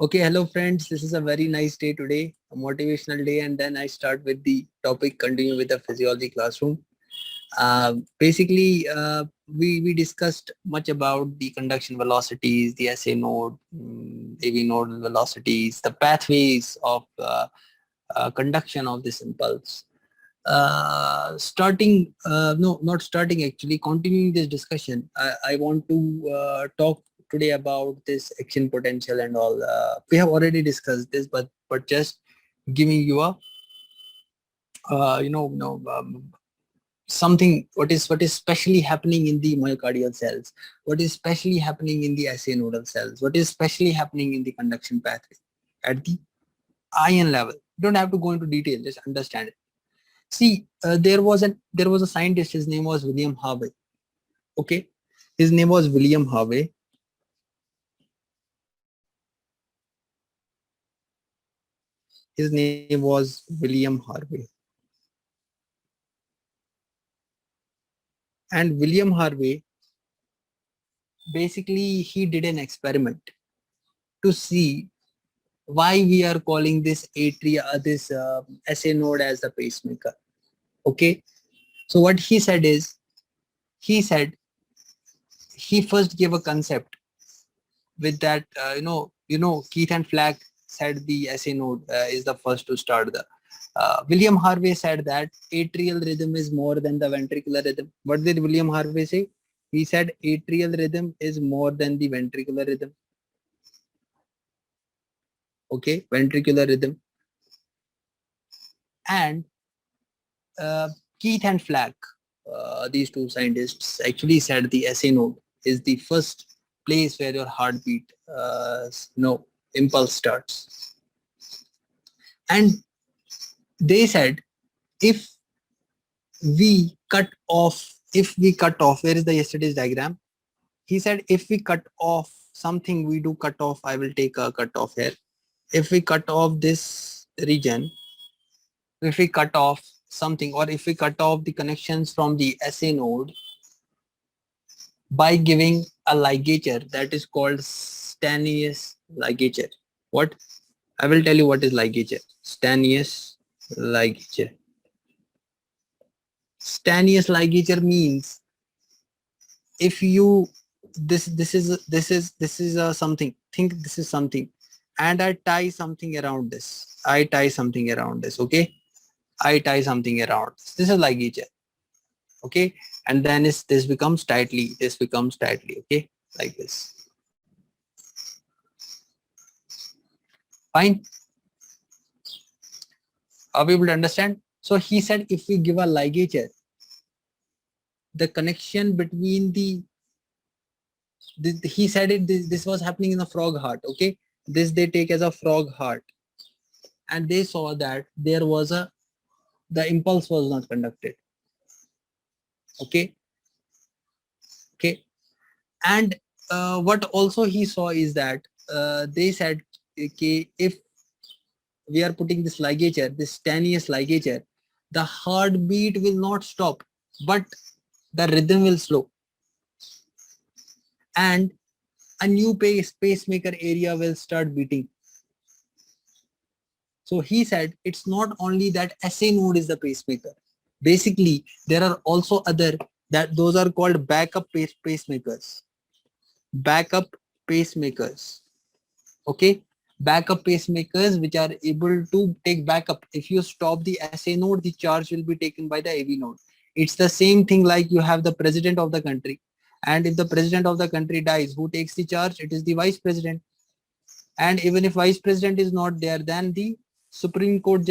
Okay, hello friends. This is a very nice day today, a motivational day, and then I start with the topic, continue with the physiology classroom. Basically, we discussed much about the conduction velocities, the SA node, AV node velocities, the pathways of conduction of this impulse. No, not starting actually, continuing this discussion, I want to talk today about this action potential and all. We have already discussed this, but just giving you a something what is specially happening in the myocardial cells, what is specially happening in the SA nodal cells, what is specially happening in the conduction pathway at the ion level. You don't have to go into detail, just understand it. See, there was a scientist. His name was William Harvey. Okay, his name was William Harvey. His name was William Harvey, and William Harvey basically he did an experiment to see why we are calling this SA node as the pacemaker. Okay, so what he said is he said he first gave a concept with that Keith and Flack said the SA node is the first to start the William Harvey said that atrial rhythm is more than the ventricular rhythm. What did William Harvey say? He said atrial rhythm is more than the ventricular rhythm. Okay, ventricular rhythm. And Keith and Flack, these two scientists actually said the SA node is the first place where your heartbeat impulse starts. And they said if we cut off, where is the yesterday's diagram? He said if we cut off something, we do cut off. I will take a cut off here. If we cut off this region, if we cut off something, or if we cut off the connections from the SA node by giving a ligature that is called Stanius ligature. What? I will tell you what is ligature. Stanius ligature. Stanius ligature means if you this is a something, think this is something, and I tie something around this. Okay, I tie something around this is ligature. Okay, and then this becomes tightly, okay, like this. Fine, are we able to understand? So he said if we give a ligature, the connection between he said this was happening in a frog heart. Okay, this they take as a frog heart, and they saw that the impulse was not conducted. Okay, and what also he saw is that they said, okay, if we are putting this ligature, this Stanius ligature, the heartbeat will not stop, but the rhythm will slow, and a new pacemaker area will start beating. So he said it's not only that SA node is the pacemaker. Basically, there are also other, that those are called backup pacemakers. Backup pacemakers. Okay, backup pacemakers which are able to take backup. If you stop the SA node, the charge will be taken by the AV node. It's the same thing like you have the president of the country, and if the president of the country dies, who takes the charge? It is the vice president. And even if vice president is not there, then the Supreme Court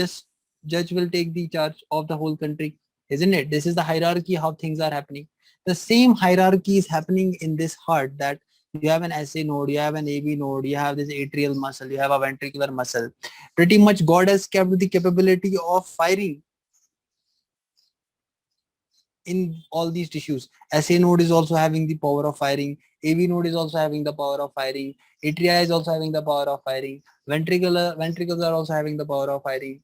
judge will take the charge of the whole country, isn't it? This is the hierarchy how things are happening. The same hierarchy is happening in this heart, that you have an SA node, you have an AV node, you have this atrial muscle, you have a ventricular muscle. Pretty much God has kept the capability of firing in all these tissues. SA node is also having the power of firing. AV node is also having the power of firing. Atria is also having the power of firing. Ventricles are also having the power of firing.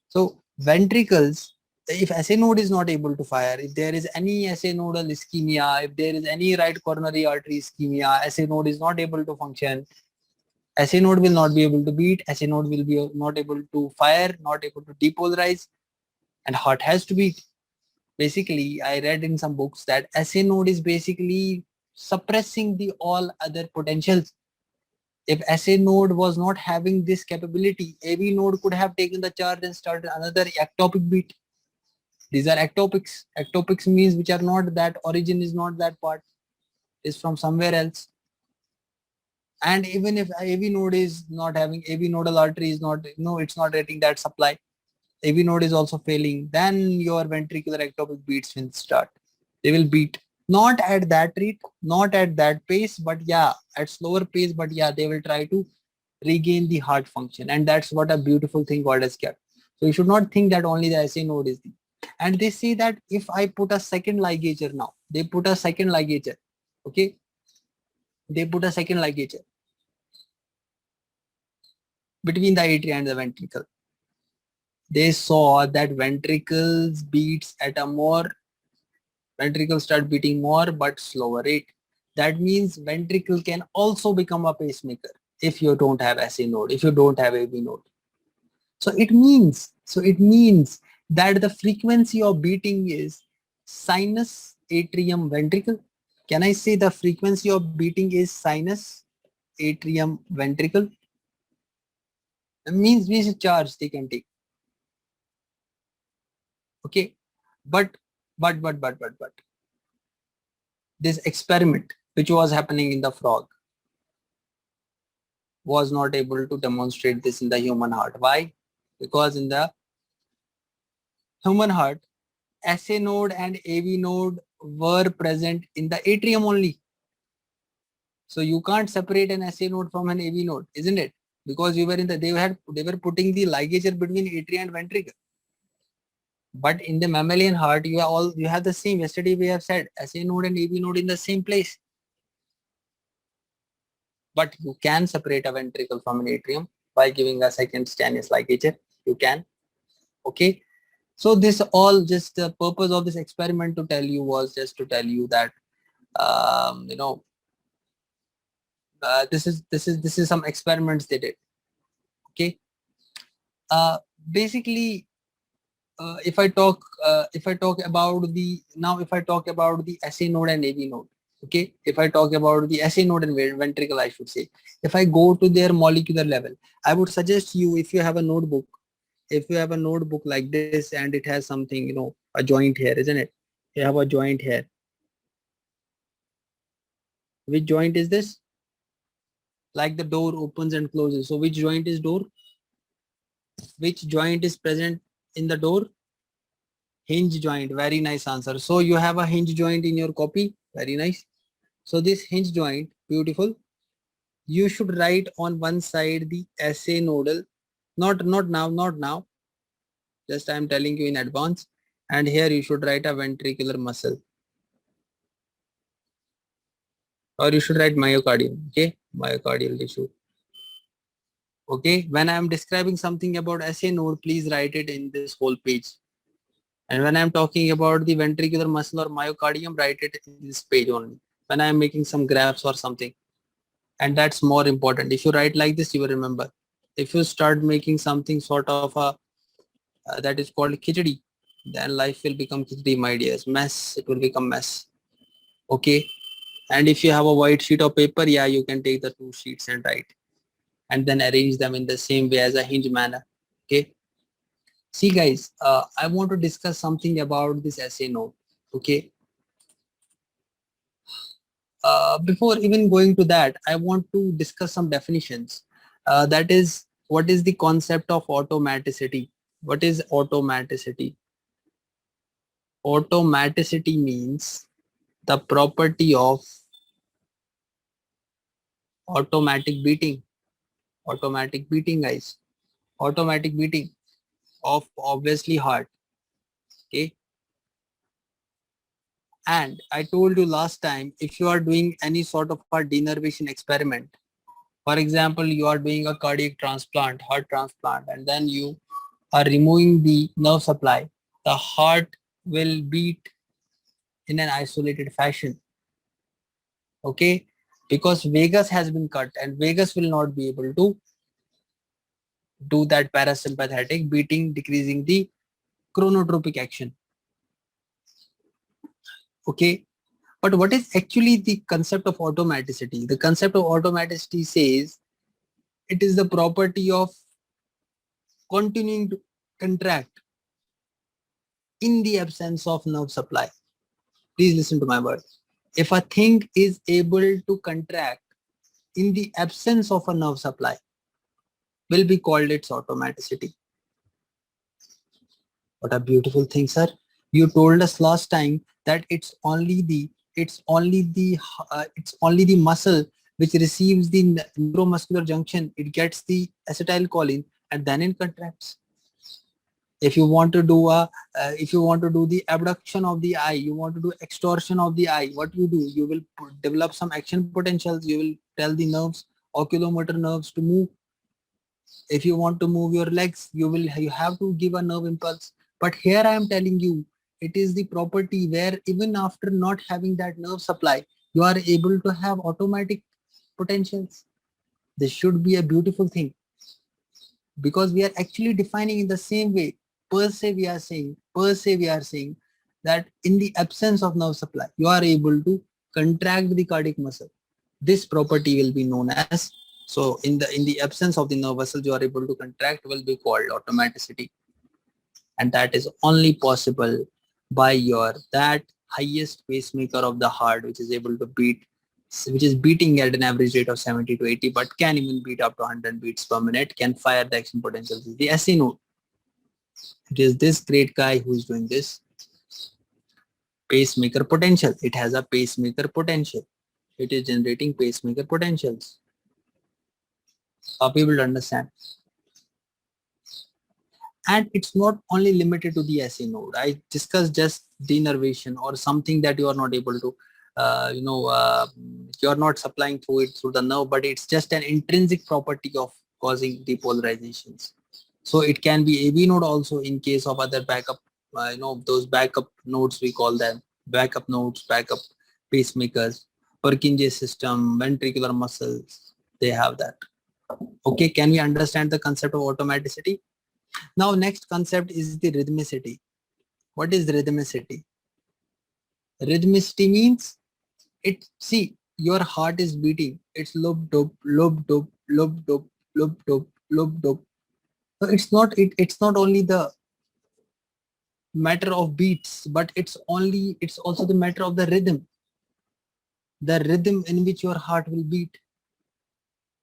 So ventricles, if SA node is not able to fire, if there is any SA nodal ischemia, if there is any right coronary artery ischemia, SA node is not able to function, SA node will not be able to beat, SA node will be not able to fire, not able to depolarize, and heart has to beat. Basically, I read in some books that SA node is basically suppressing the all other potentials. If SA node was not having this capability, AV node could have taken the charge and started another ectopic beat. These are ectopics. Ectopics means which are not that origin is not that part, is from somewhere else. And even if AV node is not having, AV nodal artery is not, it's not getting that supply, AV node is also failing, then your ventricular ectopic beats will start. They will beat. Not at that rate, not at that pace, but yeah, at slower pace, but yeah, they will try to regain the heart function. And that's what a beautiful thing God has kept. So you should not think that only the SA node is the. And they say that if I put a second ligature now, they put a second ligature, okay? They put a second ligature between the atria and the ventricle. They saw that ventricles beats at a more, ventricles start beating more but slower rate. That means ventricle can also become a pacemaker if you don't have SA node, if you don't have AV node. So it means that the frequency of beating is sinus atrium ventricle. Can I say the frequency of beating is sinus atrium ventricle? It means charge they can take. Okay, but this experiment which was happening in the frog was not able to demonstrate this in the human heart. Why? Because in the human heart, SA node and AV node were present in the atrium only. So you can't separate an SA node from an AV node, isn't it? Because you were in the, they were putting the ligature between atria and ventricle. But in the mammalian heart, you have the same. Yesterday we have said SA node and AV node in the same place. But you can separate a ventricle from an atrium by giving a second Stannis ligature. You can. Okay. So this all just the purpose of this experiment to tell you was just to tell you that this is some experiments they did. Okay. Basically, if I talk about the SA node and AV node. Okay, if I talk about the SA node and ventricle, I should say, if I go to their molecular level, I would suggest you, if you have a notebook, like this and it has something, a joint here, isn't it? You have a joint here. Which joint is this? Like the door opens and closes. So which joint is door? Which joint is present in the door? Hinge joint. Very nice answer. So you have a hinge joint in your copy. Very nice. So this hinge joint, beautiful. You should write on one side the SA nodal. Not now. Just I am telling you in advance. And here you should write a ventricular muscle. Or you should write myocardium. Okay, myocardial tissue. Okay, when I am describing something about SA node, please write it in this whole page. And when I am talking about the ventricular muscle or myocardium, write it in this page only. When I am making some graphs or something. And that's more important. If you write like this, you will remember. If you start making something sort of a that is called khichdi, then life will become khichdi, my dears. Mess, it will become mess. Okay. And if you have a white sheet of paper, yeah, you can take the two sheets and write. And then arrange them in the same way as a hinge manner. Okay. See guys, I want to discuss something about this SA node. Okay. Before even going to that, I want to discuss some definitions. That is, what is the concept of automaticity? What is automaticity? Automaticity means the property of automatic beating. Automatic beating, guys. Automatic beating of obviously heart. Okay. And I told you last time, if you are doing any sort of a denervation experiment, for example, you are doing a cardiac transplant, heart transplant, and then you are removing the nerve supply, the heart will beat in an isolated fashion. Okay. because vagus has been cut and vagus will not be able to do that parasympathetic beating, decreasing the chronotropic action. Okay, but what is actually the concept of automaticity? The concept of automaticity says it is the property of continuing to contract in the absence of nerve supply. Please listen to my words. If a thing is able to contract in the absence of a nerve supply, will be called its automaticity. What a beautiful thing, sir. You told us last time that it's only the muscle which receives the neuromuscular junction. It gets the acetylcholine and then it contracts. If you want to do if you want to do the abduction of the eye, you want to do extortion of the eye, what you do? You will develop some action potentials. You will tell the nerves, oculomotor nerves, to move. If you want to move your legs, you have to give a nerve impulse. But here I am telling you, it is the property where even after not having that nerve supply, you are able to have automatic potentials. This should be a beautiful thing, because we are actually defining in the same way. Per se we are saying that in the absence of nerve supply, you are able to contract the cardiac muscle. This property will be known as, so in the absence of the nerve muscle, you are able to contract, will be called automaticity. And that is only possible by your that highest pacemaker of the heart, which is able to beat, which is beating at an average rate of 70 to 80, but can even beat up to 100 beats per minute, can fire the action potentials, is the SA node. It is this great guy who is doing this. Pacemaker potential. It has a pacemaker potential. It is generating pacemaker potentials. Are people to understand? And it's not only limited to the SA node. I discussed just denervation or something that you are not able to, you are not supplying through it through the nerve, but it's just an intrinsic property of causing depolarizations. So it can be AV node also in case of other backup, those backup nodes, we call them backup nodes, backup pacemakers, Purkinje system, ventricular muscles, they have that. Okay, can we understand the concept of automaticity? Now, next concept is the rhythmicity. What is rhythmicity? Rhythmicity means your heart is beating. It's loop dope, loop dope, loop dope, loop dope, loop dope. So it's not only the matter of beats, but it's also the matter of the rhythm in which your heart will beat.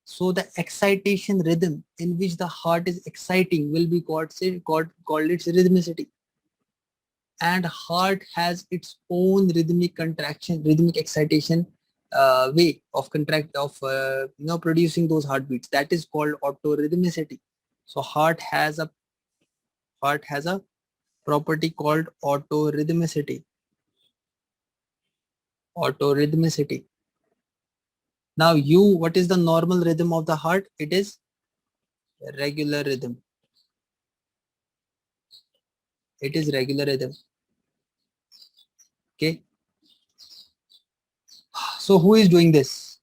So the excitation rhythm in which the heart is exciting will be called its rhythmicity. And heart has its own rhythmic excitation way of producing those heartbeats. That is called autorhythmicity. So heart has a property called autorhythmicity. Autorhythmicity. Now what is the normal rhythm of the heart? It is regular rhythm. It is regular rhythm. Okay. So who is doing this?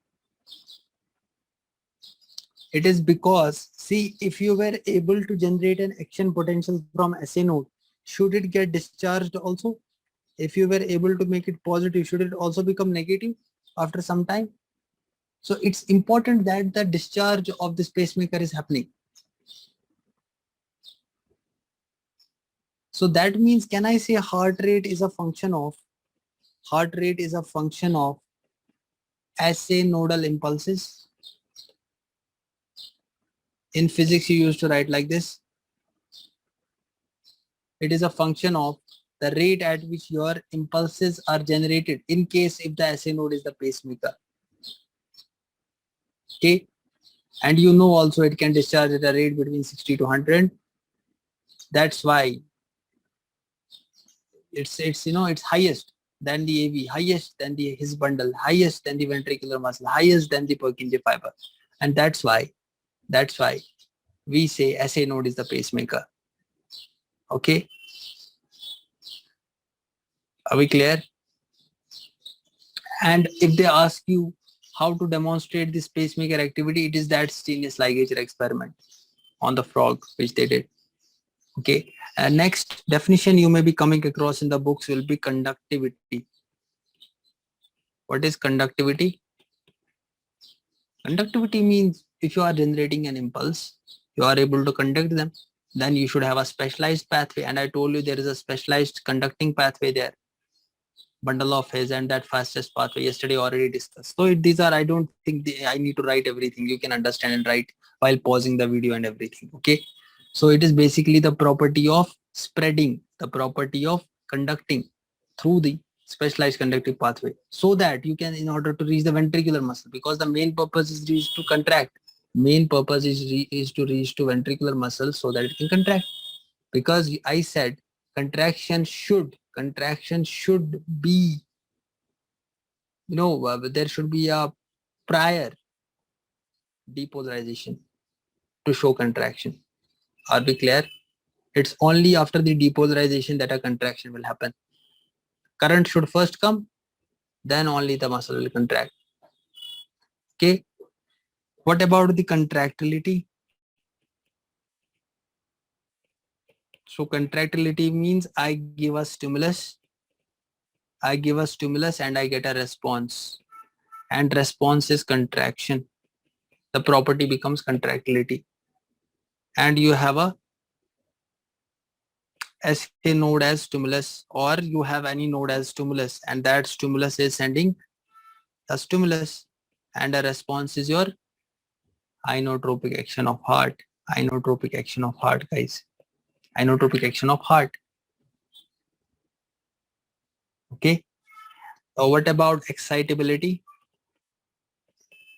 It is because, see, if you were able to generate an action potential from SA node, should it get discharged also? If you were able to make it positive, should it also become negative after some time? So it's important that the discharge of this pacemaker is happening. So that means, can I say heart rate is a function of SA nodal impulses? In physics, you used to write like this. It is a function of the rate at which your impulses are generated in case if the SA node is the pacemaker. Okay. And you know also it can discharge at a rate between 60 to 100. That's why it's highest than the AV, highest than the His bundle, highest than the ventricular muscle, highest than the Purkinje fiber. And that's why we say SA node is the pacemaker. Okay. Are we clear? And if they ask you how to demonstrate this pacemaker activity? It is that Steenius ligature experiment on the frog, which they did. Okay. Next definition you may be coming across in the books will be conductivity. What is conductivity? Conductivity means if you are generating an impulse, you are able to conduct them, then you should have a specialized pathway. And I told you there is a specialized conducting pathway there. Bundle of His and that fastest pathway yesterday already discussed. So these are, I don't think I need to write everything. You can understand and write while pausing the video and everything. Okay. So it is basically the property of spreading, the property of conducting through the specialized conductive pathway, so that you can, in order to reach the ventricular muscle, because the main purpose is reach to contract. Main purpose is to reach to ventricular muscle so that it can contract. Because I said contraction should be, there should be a prior depolarization to show contraction. Are we clear? It's only after the depolarization that a contraction will happen. Current should first come, then only the muscle will contract. Okay. What about the contractility? So contractility means I give a stimulus and I get a response, and response is contraction. The property becomes contractility, and you have a SA node as stimulus, or you have any node as stimulus, and that stimulus is sending the stimulus, and a response is your inotropic action of heart. Inotropic action of heart, guys. Inotropic action of heart. Okay. So what about excitability?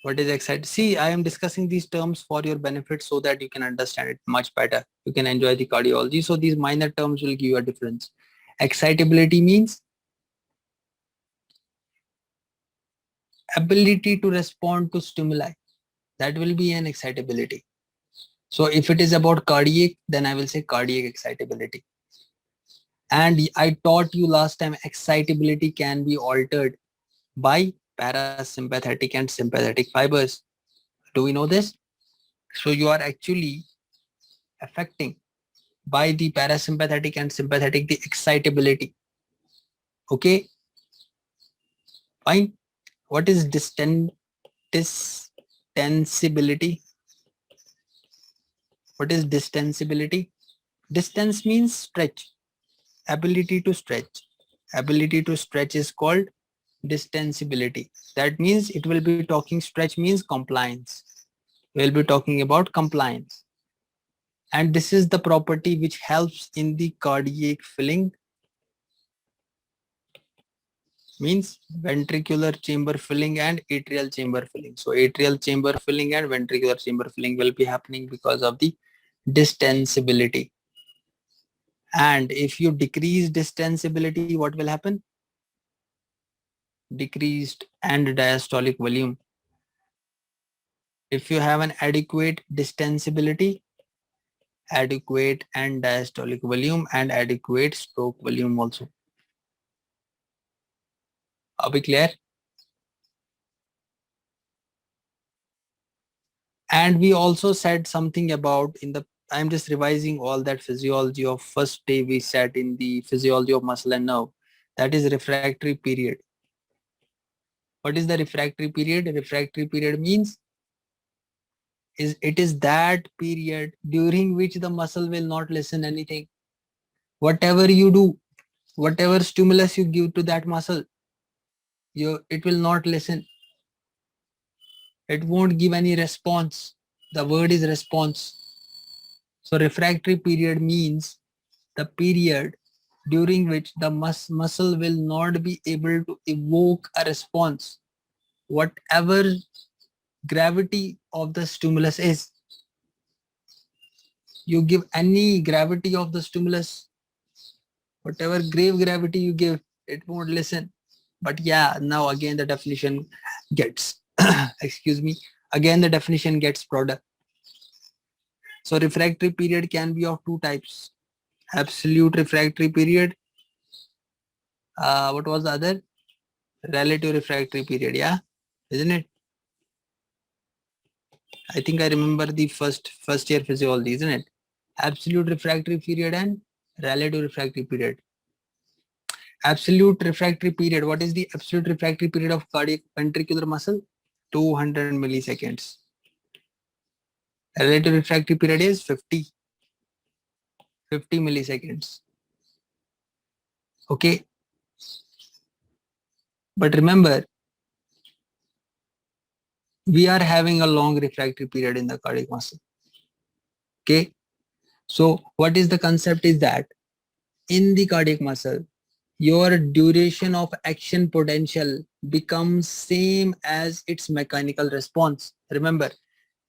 What is excite? See, I am discussing these terms for your benefit so that you can understand it much better. You can enjoy the cardiology. So these minor terms will give you a difference. Excitability means ability to respond to stimuli. That will be an excitability. So if it is about cardiac, then I will say cardiac excitability. And I taught you last time excitability can be altered by parasympathetic and sympathetic fibers. Do we know this? So you are actually affecting by the parasympathetic and sympathetic the excitability. Okay, fine. What is distensibility? What is distensibility? Distance means stretch. Ability to stretch. Ability to stretch is called distensibility. That means it will be talking, stretch means compliance. We will be talking about compliance. And this is the property which helps in the cardiac filling, means ventricular chamber filling and atrial chamber filling. So atrial chamber filling and ventricular chamber filling will be happening because of the distensibility. And if you decrease distensibility, what will happen? Decreased and diastolic volume. If you have an adequate distensibility, adequate and diastolic volume and adequate stroke volume also. Are we clear? And we also said something about I'm just revising all that physiology of first day we said in the physiology of muscle and nerve. That is refractory period. What is the refractory period? Refractory period means it is that period during which the muscle will not listen anything. Whatever you do, whatever stimulus you give to that muscle, it will not listen. It won't give any response. The word is response. So refractory period means the period during which the muscle will not be able to evoke a response, whatever gravity of the stimulus is. You give any gravity of the stimulus, whatever grave gravity you give, it won't listen. But yeah, now again the definition gets, excuse me, again the definition gets broader. So refractory period can be of two types. Absolute refractory period. What was the other? Relative refractory period, yeah, isn't it? I think I remember the first year physiology, isn't it? Absolute refractory period and relative refractory period. Absolute refractory period. What is the absolute refractory period of cardiac ventricular muscle? 200 milliseconds. Relative refractory period is 50 milliseconds. Okay. But remember, we are having a long refractory period in the cardiac muscle. Okay. So what is the concept is that in the cardiac muscle, your duration of action potential becomes same as its mechanical response. Remember,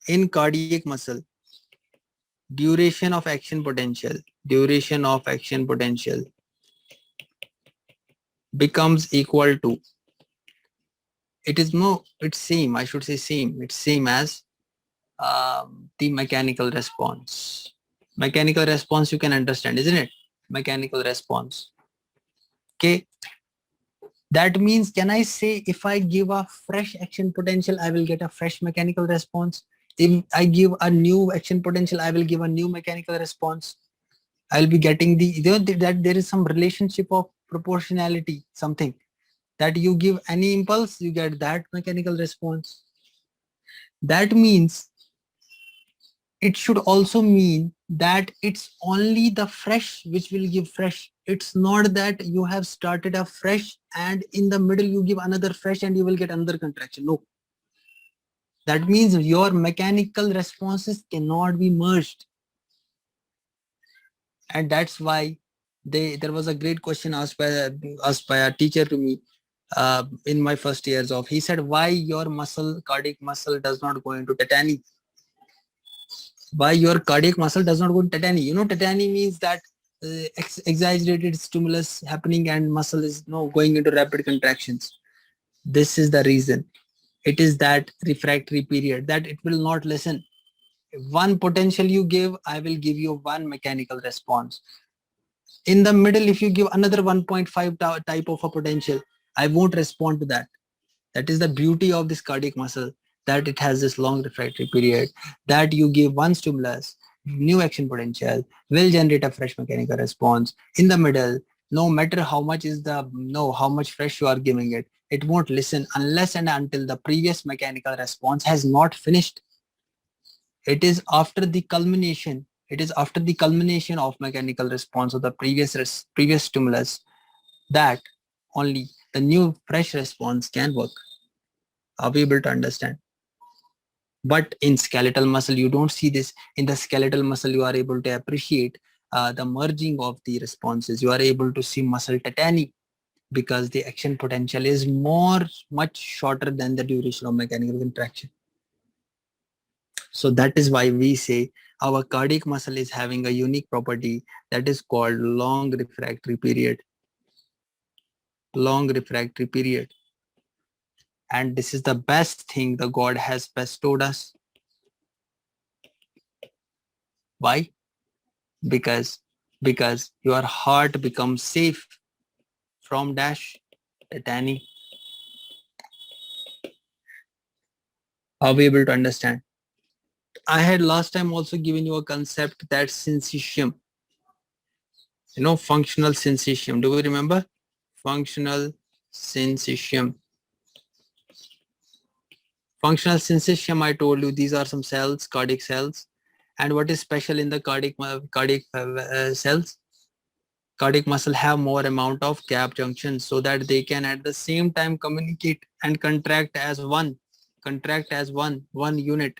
in cardiac muscle, duration of action potential becomes equal to, it's same, I should say same, it's same as the mechanical response. Mechanical response you can understand, isn't it? Mechanical response. Okay. That means, can I say if I give a fresh action potential, I will get a fresh mechanical response? If I give a new action potential, I will give a new mechanical response. I'll be getting that there is some relationship of proportionality, something that you give any impulse, you get that mechanical response. That means it should also mean that it's only the fresh which will give fresh. It's not that you have started a fresh and in the middle you give another fresh and you will get another contraction. No. That means your mechanical responses cannot be merged. And that's why there was a great question asked by a teacher to me in my first years of. He said, why your cardiac muscle does not go into tetany? Why your cardiac muscle does not go into tetany? You know, tetany means that exaggerated stimulus happening and muscle is going into rapid contractions. This is the reason. It is that refractory period that it will not listen. One potential you give, I will give you one mechanical response. In the middle, if you give another 1.5 type of a potential, I won't respond to that. That is the beauty of this cardiac muscle, that it has this long refractory period, that you give one stimulus, new action potential will generate a fresh mechanical response. In the middle, no matter how much how much fresh you are giving it, it won't listen unless and until the previous mechanical response has not finished. It is after the culmination of mechanical response of the previous stimulus that only the new fresh response can work. Are we able to understand? But in skeletal muscle, you don't see this. In the skeletal muscle, you are able to appreciate the merging of the responses. You are able to see muscle tetany because the action potential is much shorter than the duration of mechanical contraction. So that is why we say our cardiac muscle is having a unique property that is called long refractory period. Long refractory period. And this is the best thing the God has bestowed us. Why? Because your heart becomes safe from dash tetany. Are we able to understand? I had last time also given you a concept that syncytium, functional syncytium. Do we remember? Functional syncytium. Functional syncytium, I told you, these are some cells, cardiac cells. And what is special in the cardiac cells? Cardiac muscle have more amount of gap junctions so that they can at the same time communicate and contract as one unit.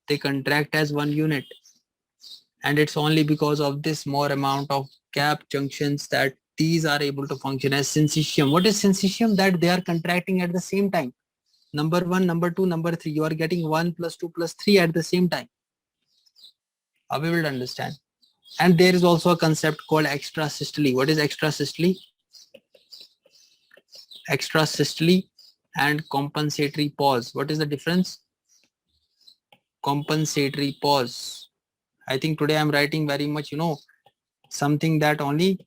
They contract as one unit. And it's only because of this more amount of gap junctions that these are able to function as syncytium. What is syncytium? That they are contracting at the same time. Number 1, number 2, number 3. You are getting 1 plus 2 plus 3 at the same time. Are we able to understand? And there is also a concept called extrasystole. What is extrasystole? Extrasystole and compensatory pause. What is the difference? Compensatory pause. I think today I'm writing very much, something that only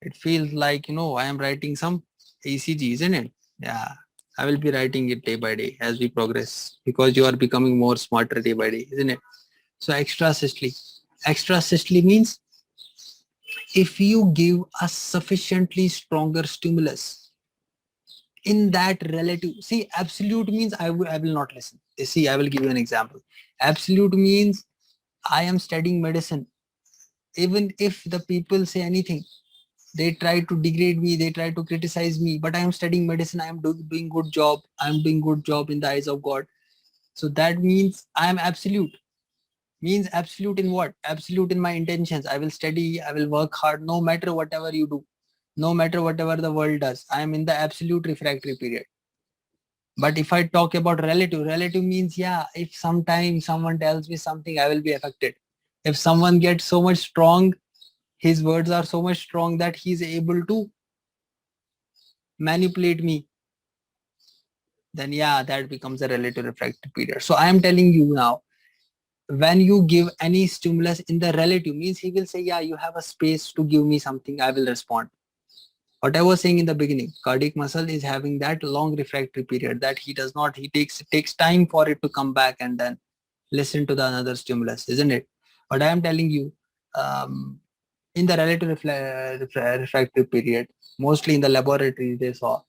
it feels like, I am writing some ECG, isn't it? Yeah. I will be writing it day by day as we progress because you are becoming more smarter day by day, isn't it? So extrasystole. Extrasystole means if you give a sufficiently stronger stimulus in that relative, see, absolute means I will not listen. See, I will give you an example. Absolute means I am studying medicine. Even if the people say anything, they try to degrade me, they try to criticize me, but I am studying medicine. I am doing good job. I am doing good job in the eyes of God. So that means I am absolute. Means absolute in what? Absolute in my intentions. I will study, I will work hard, no matter whatever you do, no matter whatever the world does. I am in the absolute refractory period. But if I talk about relative, relative means, yeah, if sometime someone tells me something, I will be affected. If someone gets so much strong, his words are so much strong that he is able to manipulate me, then yeah, that becomes a relative refractory period. So I am telling you now, when you give any stimulus in the relative, means he will say, yeah, you have a space to give me something, I will respond. What I was saying in the beginning, cardiac muscle is having that long refractory period that he does not, he takes time for it to come back and then listen to the another stimulus, isn't it? But I am telling you, in the relative refractory period, mostly in the laboratory, they saw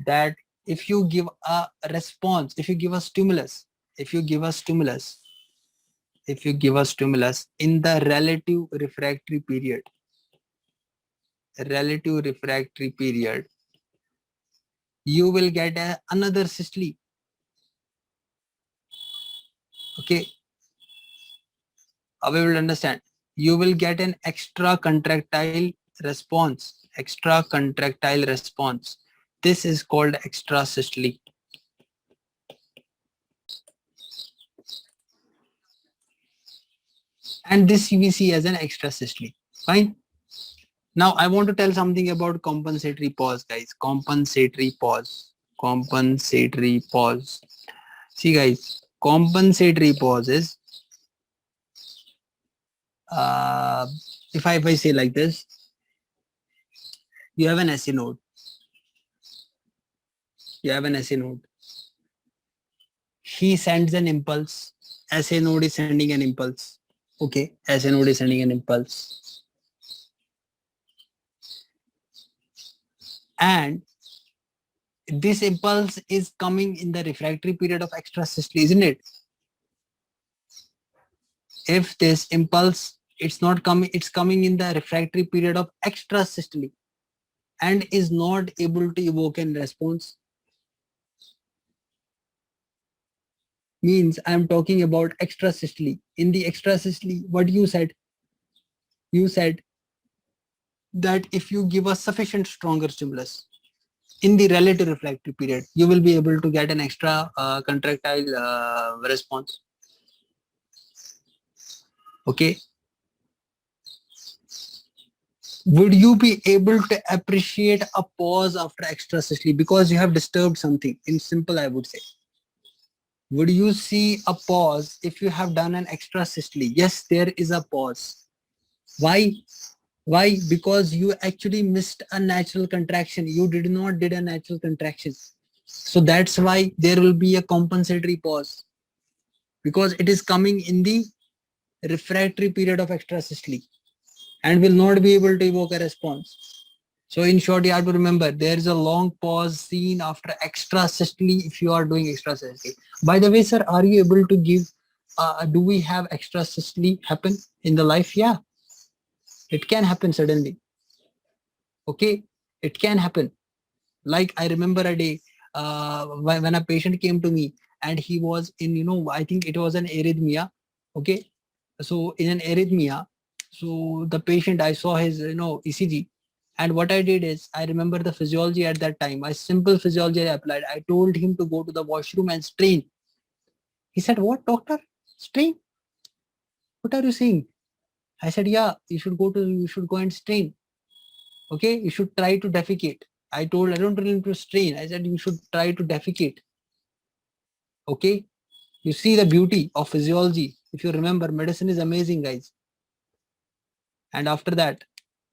that if you give a response, if you give a stimulus, if you give a stimulus, if you give a stimulus in the relative refractory period, you will get another systole. Okay, we will understand. You will get an extra contractile response. Extra contractile response. This is called extra systole. And this we see as an extra systole. Fine. Now I want to tell something about compensatory pause, guys. Compensatory pause. Compensatory pause. See, guys, compensatory pause is, if I say like this, you have an SE node. You have an SE node. He sends an impulse. SA node is sending an impulse. Okay, SA node is sending an impulse. And this impulse is coming in the refractory period of extrasystole, isn't it? If this impulse, it's not coming, it's coming in the refractory period of extrasystole and is not able to evoke a response, means I'm talking about extrasystole. In the extrasystole, what you said that if you give a sufficient stronger stimulus in the relative refractory period, you will be able to get an extra contractile response. Okay. Would you be able to appreciate a pause after extrasystole because you have disturbed something? In simple, I would say. Would you see a pause if you have done an extrasystole? Yes, there is a pause. Why? Why? Because you actually missed a natural contraction. You did not did a natural contraction. So that's why there will be a compensatory pause because it is coming in the refractory period of extrasystole and will not be able to evoke a response. So in short, you have to remember there is a long pause seen after extrasystole if you are doing extrasystole. By the way, sir, are you able to give, do we have extrasystole happen in the life? Yeah, it can happen suddenly. Okay, it can happen. Like I remember a day when a patient came to me and he was in, I think it was an arrhythmia. Okay, so in an arrhythmia, so the patient, I saw his, ECG. And what I did is, I remember the physiology at that time, a simple physiology I applied. I told him to go to the washroom and strain. He said, what, doctor? Strain? What are you saying? I said, yeah, you should go and strain. Okay, you should try to defecate. I told, I don't tell him to strain. I said, you should try to defecate. Okay, you see the beauty of physiology. If you remember, medicine is amazing, guys. And after that,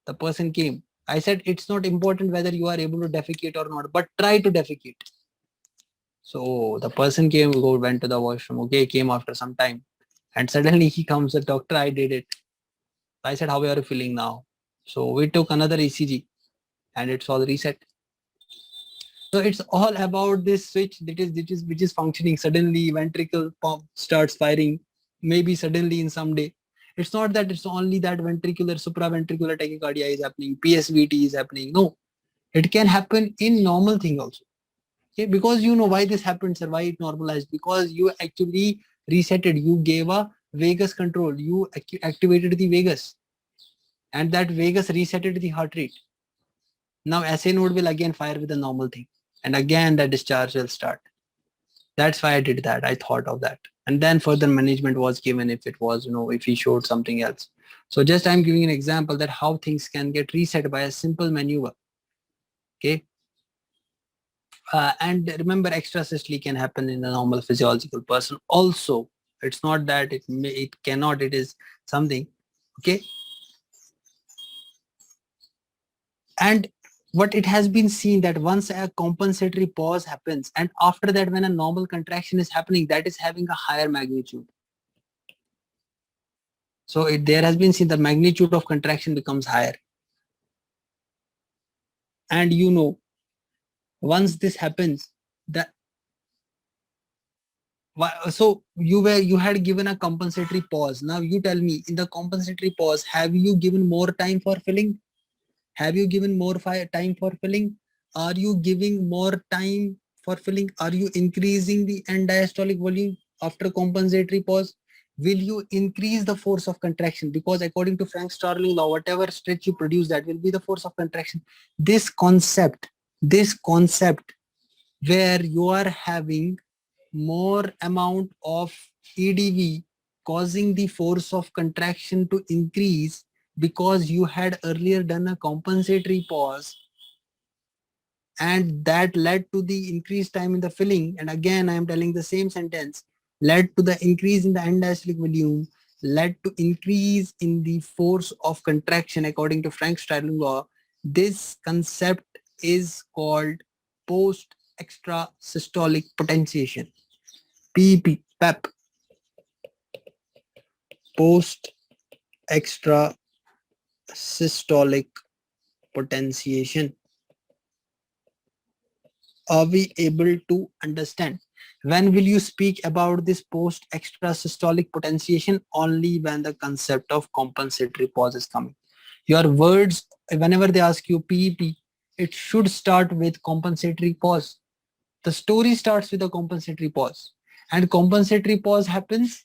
the person came. I said, it's not important whether you are able to defecate or not, but try to defecate. So the person went to the washroom. Okay, came after some time, and suddenly he comes, the doctor, I did it. I said, how are you feeling now? So we took another ECG, and it's all reset. So it's all about this switch which is functioning. Suddenly ventricle pump starts firing, maybe suddenly in some day. It's not that it's only that ventricular supraventricular tachycardia is happening, PSVT is happening. No, it can happen in normal thing also. Okay, because you know why this happens or why it normalized, because you actually resetted, you gave a vagus control, you activated the vagus, and that vagus resetted the heart rate. Now SA node will again fire with a normal thing, and again the discharge will start. That's why I did that. I thought of that, and then further management was given if it was, if he showed something else. So just I'm giving an example that how things can get reset by a simple maneuver. Okay. And remember, extrasystole can happen in a normal physiological person also. It's not that it cannot, it is something. Okay. And what it has been seen that once a compensatory pause happens, and after that when a normal contraction is happening, that is having a higher magnitude. So there has been seen the magnitude of contraction becomes higher. And once this happens, that so you had given a compensatory pause. Now you tell me, in the compensatory pause, have you given more time for filling? Have you given more time for filling? Are you giving more time for filling? Are you increasing the end diastolic volume after compensatory pause? Will you increase the force of contraction? Because according to Frank Starling law, whatever stretch you produce, that will be the force of contraction. This concept where you are having more amount of EDV causing the force of contraction to increase because you had earlier done a compensatory pause, and that led to the increased time in the filling. And again, I am telling the same sentence, led to the increase in the end diastolic volume, led to increase in the force of contraction according to Frank Starling law. This concept is called post extrasystolic potentiation. PEP, PEP, post extrasystolic potentiation. Are we able to understand? When will you speak about this post extrasystolic potentiation? Only when the concept of compensatory pause is coming. Your words, whenever they ask you PEP, it should start with compensatory pause. The story starts with a compensatory pause, and compensatory pause happens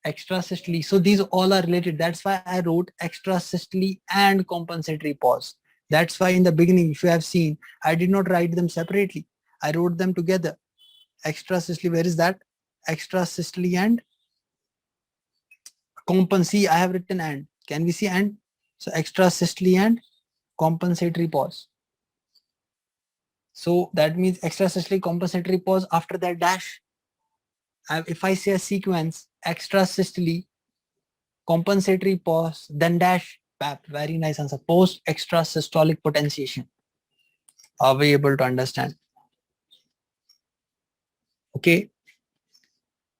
extrasystole. So these all are related. That's why I wrote extrasystole and compensatory pause. That's why in the beginning, if you have seen, I did not write them separately. I wrote them together. Extrasystole, where is that? Extrasystole and compensatory. I have written and. Can we see and? So extrasystole and compensatory pause. So that means extrasystole compensatory pause, after that dash. If I say a sequence, extrasystole, compensatory pause, then dash, PAP. Very nice answer. Post extrasystolic potentiation. Are we able to understand? Okay.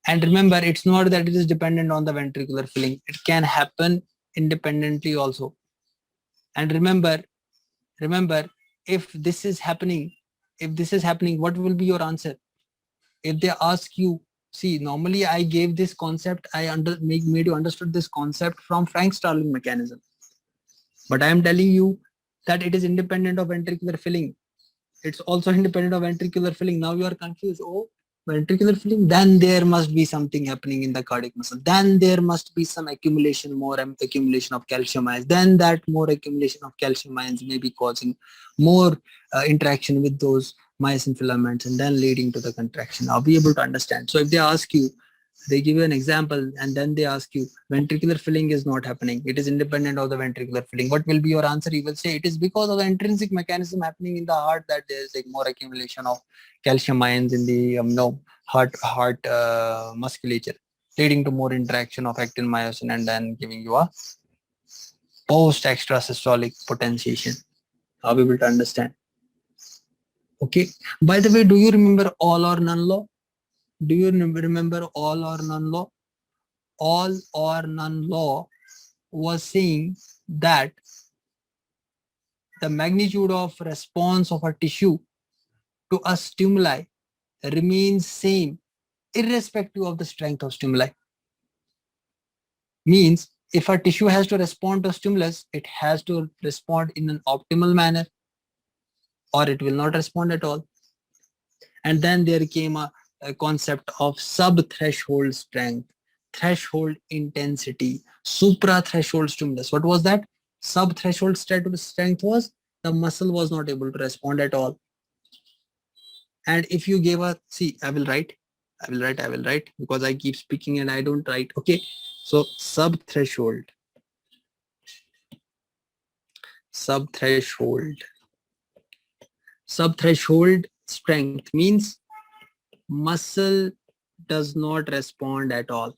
And remember, it's not that it is dependent on the ventricular filling. It can happen independently also. And remember, if this is happening, what will be your answer? If they ask you, see, normally I gave this concept, made you understood this concept from Frank Starling mechanism. But I am telling you that it is independent of ventricular filling. It's also independent of ventricular filling. Now you are confused. Oh, ventricular filling, then there must be something happening in the cardiac muscle. Then there must be some accumulation, more accumulation of calcium ions. Then that more accumulation of calcium ions may be causing more interaction with those myosin filaments and then leading to the contraction. I'll be able to understand. So if they ask you, they give you an example and then they ask you, ventricular filling is not happening, it is independent of the ventricular filling, what will be your answer? You will say it is because of the intrinsic mechanism happening in the heart that there is like more accumulation of calcium ions in the heart musculature, leading to more interaction of actin myosin and then giving you a post extrasystolic potentiation. Are we able to understand? Okay. By the way, do you remember all or none law? Do you remember all or none law? All or none law was saying that the magnitude of response of a tissue to a stimuli remains same irrespective of the strength of stimuli. Means if a tissue has to respond to stimulus, it has to respond in an optimal manner or it will not respond at all. And then there came a concept of sub-threshold strength, threshold intensity, supra-threshold stimulus. What was that? Sub-threshold strength was the muscle was not able to respond at all. And if you gave a, see, I will write because I keep speaking and I don't write. Okay. So sub-threshold strength means muscle does not respond at all.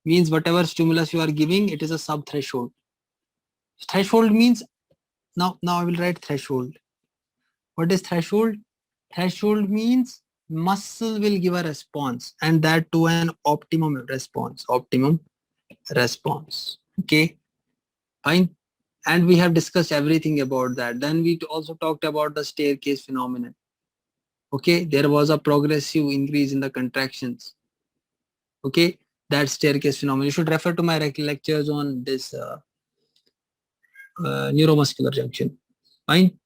Means whatever stimulus you are giving, it is a sub-threshold. Threshold means, now I will write threshold. What is threshold? Threshold means muscle will give a response, and that to an optimum response. Okay, fine. And we have discussed everything about that. Then we also talked about the staircase phenomenon. Okay, there was a progressive increase in the contractions. Okay, that staircase phenomenon. You should refer to my lectures on this neuromuscular junction. Fine.